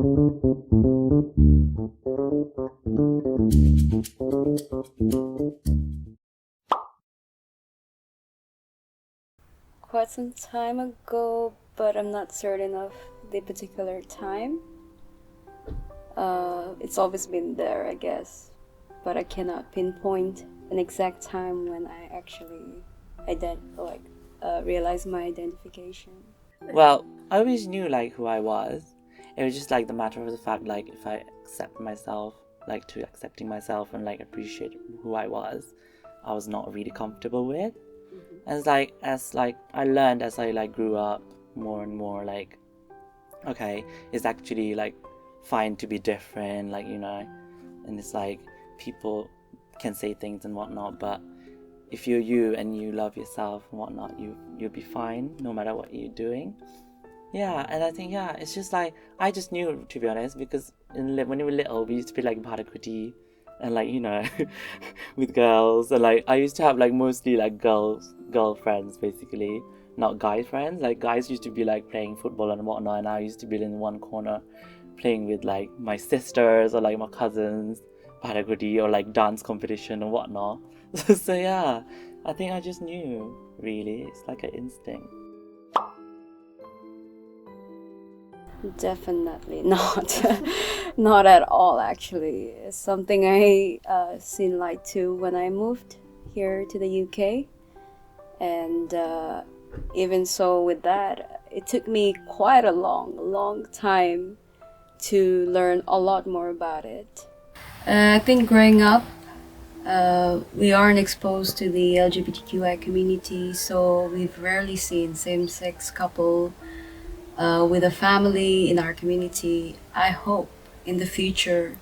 Quite some time ago, but I'm not certain of the particular time. It's always been there, I guess, but I cannot pinpoint an exact time when I actually realized my identification. Well, I always knew like who I was. It was just like the matter of the fact like if I accept myself, like to accepting myself and like appreciate who I was not really comfortable with. And it's like as like I learned as I like grew up more and more, like okay, it's actually like fine to be different, like and it's like people can say things and whatnot, but if you're you and you love yourself and whatnot, you'll be fine no matter what you're doing. Yeah, and I think it's just like I just knew, to be honest, because when we were little, we used to be like bhadakuti and like with girls, and like I used to have like mostly like girlfriends basically, not guy friends. Like guys used to be like playing football and whatnot, and I used to be in one corner playing with like my sisters or like my cousins, bhadakuti or like dance competition and whatnot. So yeah, I think I just knew, really. It's like an instinct. Definitely not. Not at all, actually. It's something I seen light to when I moved here to the UK. And even so, with that, it took me quite a long time to learn a lot more about it. I think growing up, we aren't exposed to the LGBTQI community, so we've rarely seen same-sex couple with a family in our community. I hope in the future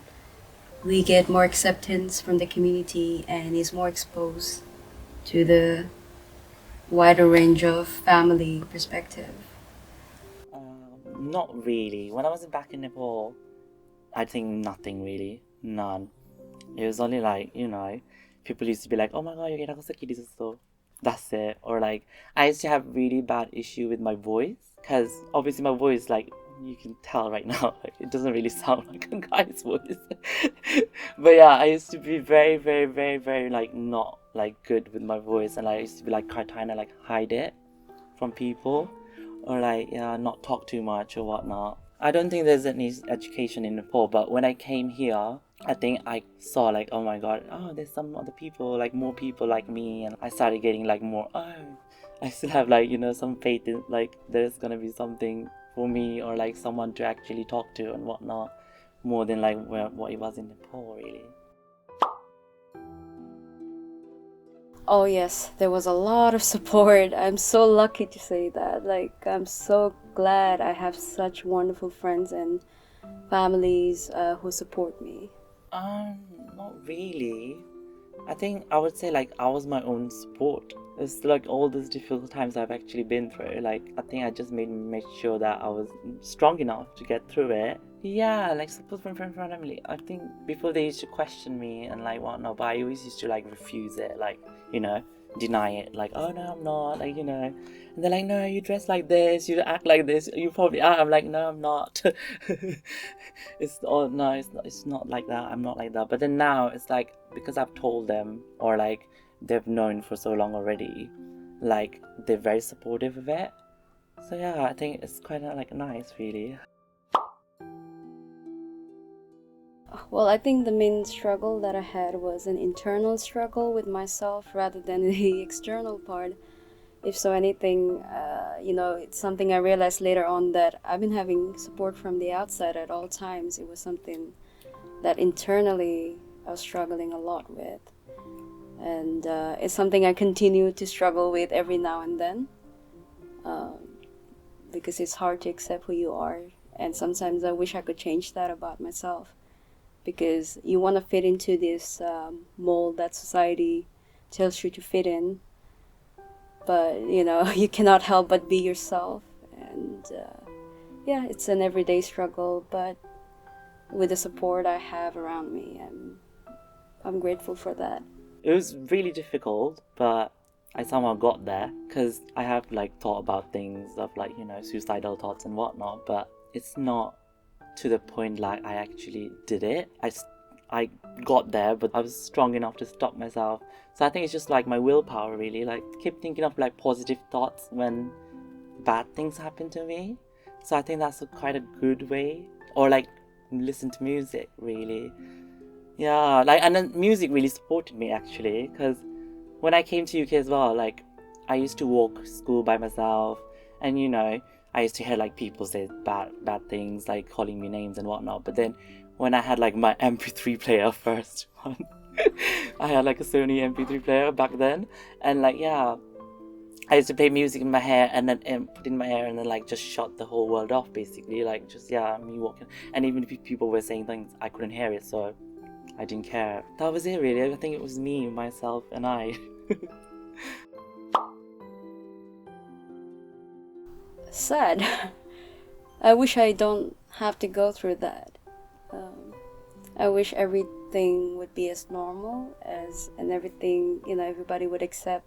we get more acceptance from the community and is more exposed to the wider range of family perspective. Not really. When I was back in Nepal, I think nothing really. None. It was only like, people used to be like, oh my god, you're getting so kitty so. That's it. Or like, I used to have really bad issue with my voice. Because obviously my voice, like, you can tell right now, like, it doesn't really sound like a guy's voice. But yeah, I used to be very, very, very, very, like, not, like, good with my voice. And I used to be, like, trying to, like, hide it from people. Or, like, not talk too much or whatnot. I don't think there's any education in Nepal, but when I came here, I think I saw like, oh my god, there's some other people, like more people like me, and I started getting like more, I still have like, some faith in like there's gonna be something for me or like someone to actually talk to and whatnot, more than like what it was in Nepal, really. Oh yes, there was a lot of support. I'm so lucky to say that. Like, I'm so glad I have such wonderful friends and families who support me. Not really. I think I would say like I was my own support. It's like all these difficult times I've actually been through. Like I think I just made sure that I was strong enough to get through it. Yeah, like support from family. I think before they used to question me and like whatnot, but I always used to like refuse it, like deny it. Like, oh no, I'm not. Like and they're like, no, you dress like this, you act like this, you probably are. I'm like, no, I'm not. It's not like that. I'm not like that. But then now it's like because I've told them or like they've known for so long already, like they're very supportive of it. So yeah, I think it's kind of like nice, really. Well, I think the main struggle that I had was an internal struggle with myself rather than the external part. If so anything, it's something I realized later on that I've been having support from the outside at all times. It was something that internally I was struggling a lot with. And it's something I continue to struggle with every now and then because it's hard to accept who you are. And sometimes I wish I could change that about myself because you want to fit into this mold that society tells you to fit in. But, you cannot help but be yourself. And it's an everyday struggle, but with the support I have around me, I'm grateful for that. It was really difficult, but I somehow got there because I have like thought about things of like suicidal thoughts and whatnot, but it's not to the point like I actually did it. I got there, but I was strong enough to stop myself. So I think it's just like my willpower, really. Like, keep thinking of like positive thoughts when bad things happen to me. So I think that's quite a good way. Or like listen to music, really. Yeah, like, and then music really supported me actually, because when I came to UK as well, like I used to walk school by myself, and I used to hear like people say bad things, like calling me names and whatnot. But then when I had like my MP3 player, first one, I had like a Sony MP3 player back then, and like, yeah, I used to play music in my hair and then put in my hair and then like just shut the whole world off, basically. Like, just, yeah, me walking, and even if people were saying things, I couldn't hear it, so I didn't care. That was it, really. I think it was me, myself, and I. Sad. I wish I don't have to go through that. I wish everything would be as normal and everything, everybody would accept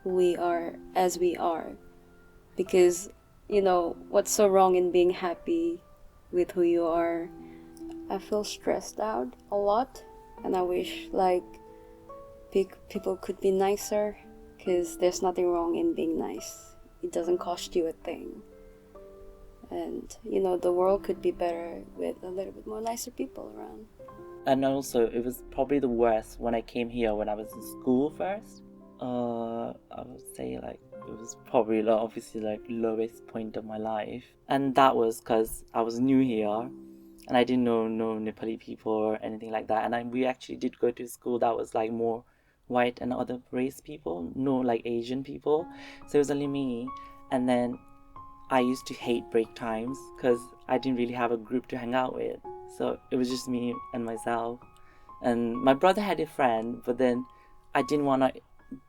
who we are as we are. Because, what's so wrong in being happy with who you are? I feel stressed out a lot, and I wish like people could be nicer, because there's nothing wrong in being nice. It doesn't cost you a thing. And the world could be better with a little bit more nicer people around. And also, it was probably the worst when I came here when I was in school first. I would say like it was probably like, obviously like lowest point of my life, and that was because I was new here and I didn't know no Nepali people or anything like that. And we actually did go to school that was like more white and other race people, no like Asian people. So it was only me, and then I used to hate break times because I didn't really have a group to hang out with. So it was just me and myself. And my brother had a friend, but then I didn't want to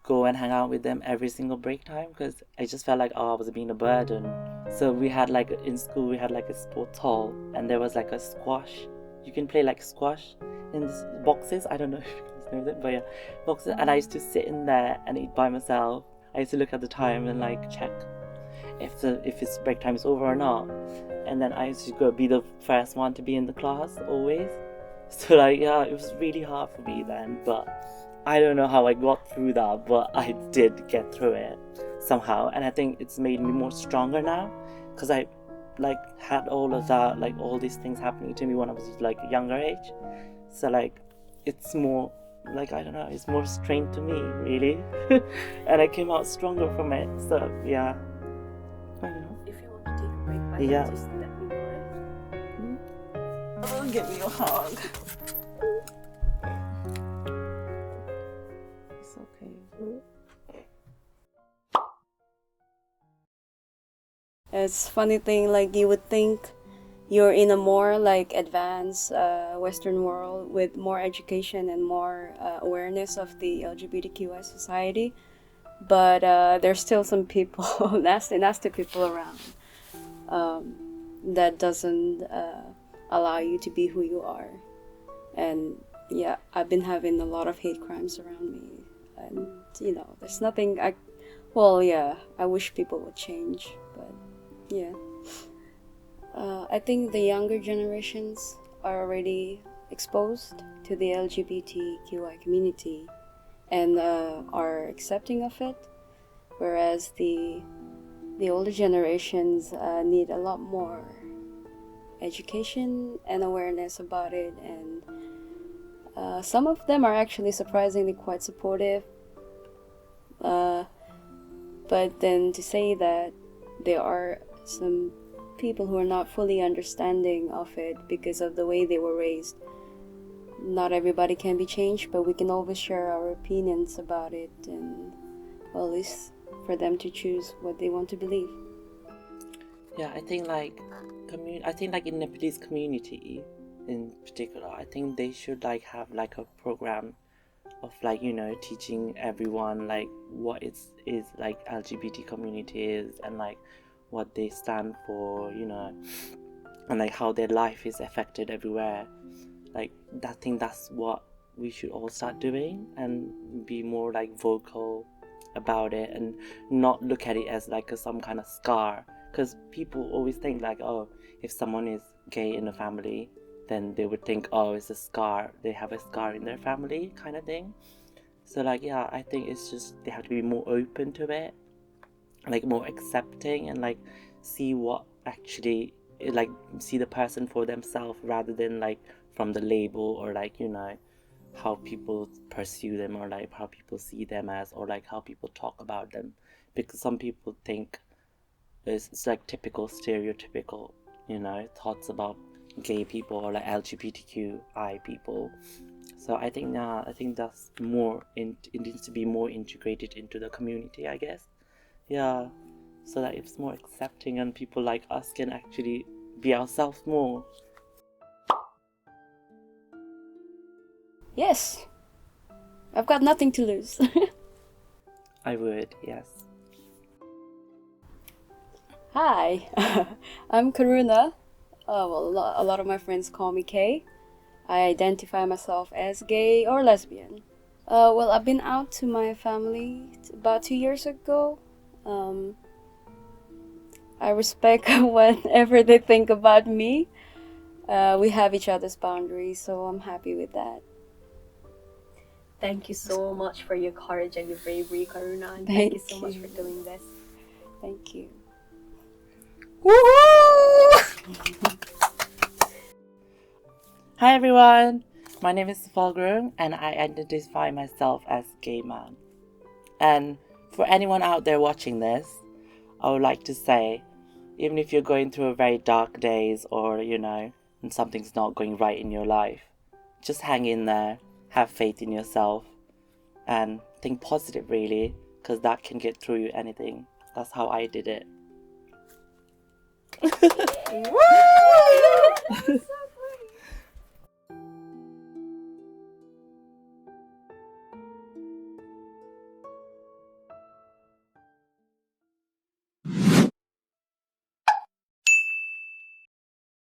go and hang out with them every single break time because I just felt like, I was being a burden. So we had like, in school, we had like a sports hall, and there was like a squash. You can play like squash in the boxes. I don't know if you guys know that, but yeah, boxes. And I used to sit in there and eat by myself. I used to look at the time and like check if its break time is over or not. And then I used to go be the first one to be in the class always. So like, yeah, it was really hard for me then, but I don't know how I got through that, but I did get through it somehow. And I think it's made me more stronger now, because I like had all of that, like all these things happening to me when I was like younger age. So like it's more like, I don't know, it's more strength to me, really. And I came out stronger from it. So yeah, I don't know. If you want to take a break, by Yeah. just let me know. Oh, give me a hug. It's okay. It's funny thing, like you would think you're in a more like advanced Western world with more education and more awareness of the LGBTQI society, but there's still some people, nasty people around, that doesn't allow you to be who you are. And yeah, I've been having a lot of hate crimes around me, and there's nothing I wish people would change, but yeah. I think the younger generations are already exposed to the LGBTQI community and are accepting of it, whereas the older generations need a lot more education and awareness about it, and some of them are actually surprisingly quite supportive. But then to say that there are some people who are not fully understanding of it because of the way they were raised. Not everybody can be changed, but we can always share our opinions about it, and well, at least for them to choose what they want to believe. Yeah, I think like in Nepalese community in particular, I think they should like have like a program of like teaching everyone like what is like LGBT community is, and like what they stand for, and like how their life is affected everywhere. Like I think that's what we should all start doing, and be more like vocal about it, and not look at it as like some kind of scar, because people always think like, oh, if someone is gay in a family, then they would think, oh, it's a scar, they have a scar in their family kind of thing. So like, yeah, I think it's just they have to be more open to it, like more accepting, and like see what actually, like see the person for themselves rather than like from the label, or like, you know, how people pursue them, or like how people see them as, or like how people talk about them. Because some people think it's like typical stereotypical, you know, thoughts about gay people or like LGBTQI people. So I think that's more it needs to be more integrated into the community, I guess. Yeah, so that it's more accepting and people like us can actually be ourselves more. Yes, I've got nothing to lose. I would, yes. Hi, I'm Karuna. Well, a lot of my friends call me Kay. I identify myself as gay or lesbian. Well, I've been out to my family about 2 years ago. I respect whatever they think about me. We have each other's boundaries, so I'm happy with that. Thank you so much for your courage and your bravery, Karuna. And Thank thank you so much you. for doing this. Thank you. Woohoo! Hi everyone, my name is Safal and I identify myself as gay man. And for anyone out there watching this, I would like to say, even if you're going through a very dark days, or you know, and something's not going right in your life, just hang in there, have faith in yourself, and think positive really, because that can get through anything. That's how I did it. Woo!